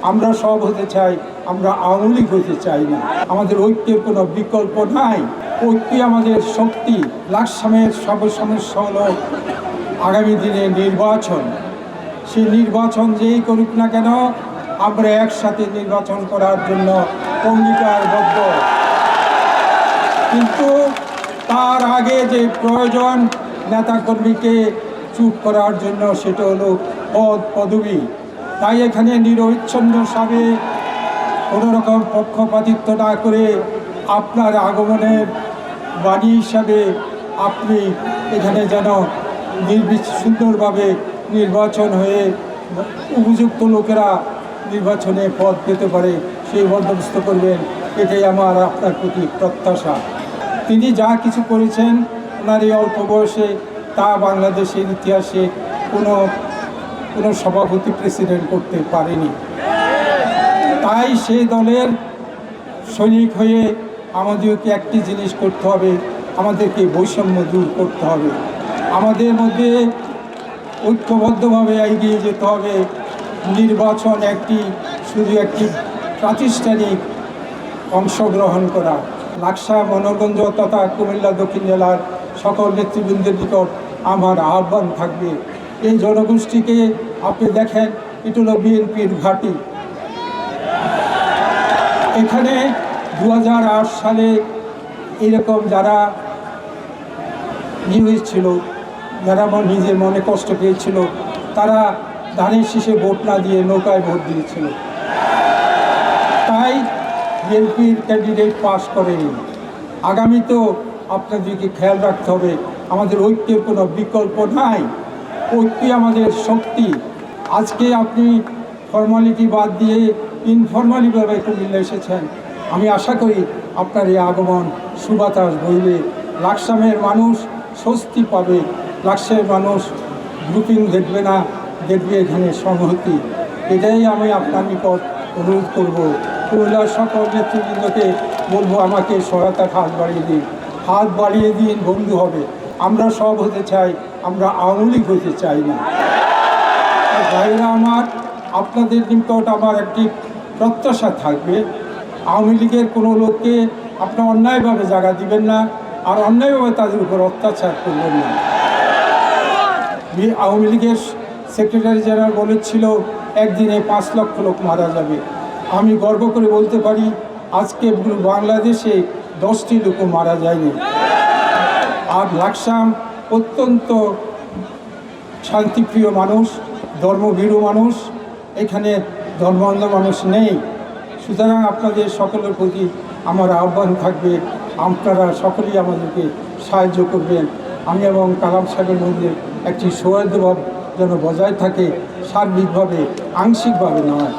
আমরা সব হতে চাই, আমরা আওয়ামী লীগ হতে চাই না। আমাদের ঐক্যের কোনো বিকল্প নাই। ঐক্যই আমাদের শক্তি। লাকসামের সমস্যা হলো আগামী দিনে নির্বাচন। সেই নির্বাচন যেই করুক না কেন, আমরা একসাথে নির্বাচন করার জন্য অঙ্গীকারবদ্ধ। কিন্তু তার আগে যে প্রয়োজন নেতাকর্মীকে চুপ করার জন্য, সেটা হলো পদবি। তাই এখানে নিরবিচ্ছিন্নভাবে কোনো রকম পক্ষপাতিত্ব না করে আপনার আগমনের বাণী হিসাবে আপনি এখানে যেন সুন্দরভাবে নির্বাচন হয়ে উপযুক্ত লোকেরা নির্বাচনে পদ পেতে পারে, সেই বন্দোবস্ত করবেন। এটাই আমার আপনার প্রতি প্রত্যাশা। তিনি যা কিছু করেছেন ওনার এই অল্প বয়সে, তা বাংলাদেশের ইতিহাসে কোনো সভাপতি প্রেসিডেন্ট করতে পারেনি। তাই সেই দলের সৈনিক হয়ে আমাদেরকে একটি জিনিস করতে হবে, আমাদেরকে বৈষম্য দূর করতে হবে। আমাদের মধ্যে ঐক্যবদ্ধভাবে এগিয়ে যেতে হবে। নির্বাচন শুধু একটি প্রাতিষ্ঠানিক অংশগ্রহণ করা। লাকসাম, মনোরগঞ্জ তথা কুমিল্লা দক্ষিণ জেলার সকল নেতৃবৃন্দের নিকট আমার আহ্বান থাকবে, এই জনগোষ্ঠীকে আপনি দেখেন, এটা হলো বিএনপির ঘাঁটি। এখানে 2008 সালে এরকম যারা হয়েছিল, যারা নিজের মনে কষ্ট পেয়েছিল, তারা ধানের শীষে ভোট না দিয়ে নৌকায় ভোট দিয়েছিল। তাই বিএনপির ক্যান্ডিডেট পাস করেনি। আগামীতেও আপনাদেরকে খেয়াল রাখতে হবে, আমাদের ঐক্যের কোনো বিকল্প নাই। ঐক্যই আমাদের শক্তি। আজকে আপনি ফর্মালিটি বাদ দিয়ে ইনফর্মালিভাবে কুমিল্লা এসেছেন। আমি আশা করি আপনার এই আগমন সুবাতাস বইবে, লাকসামের মানুষ স্বস্তি পাবে। লাকসামের মানুষ গ্রুপিং দেখবে না, দেখবে এখানে সংহতি। এটাই আমি আপনার নিকট অনুরোধ করব। কুমিল্লার সকল নেতৃবৃন্দকে বলবো, আমাকে সহায়তার হাত বাড়িয়ে দিন, বন্ধু হবে। আমরা সব হতে চাই, আমরা আওয়ামী লীগ হতে চাই না। ভাইরা আমার, আপনাদের নিকট আমার একটি প্রত্যাশা থাকবে, আওয়ামী লীগের কোনো লোককে আপনার অন্যায়ভাবে জায়গা দিবেন না, আর অন্যায়ভাবে তাদের উপর অত্যাচার করবেন না। আওয়ামী লীগের সেক্রেটারি জেনারেল বলেছিল একদিনে 5 লক্ষ লোক মারা যাবে। আমি গর্ব করে বলতে পারি, আজকে বাংলাদেশে 10টি লোকও মারা যায়নি। আর লাকসাম অত্যন্ত শান্তিপ্রিয় মানুষ, ধর্মভীরু মানুষ, এখানে ধর্মান্ধ মানুষ নেই। সুতরাং আপনাদের সকলের প্রতি আমার আহ্বান থাকবে, আপনারা সকলেই আমাদেরকে সাহায্য করবেন। আমি এবং কালাম সাহেবের মধ্যে একটি সৌহার্দ্যভাব যেন বজায় থাকে, সার্বিকভাবে, আংশিকভাবে নয়।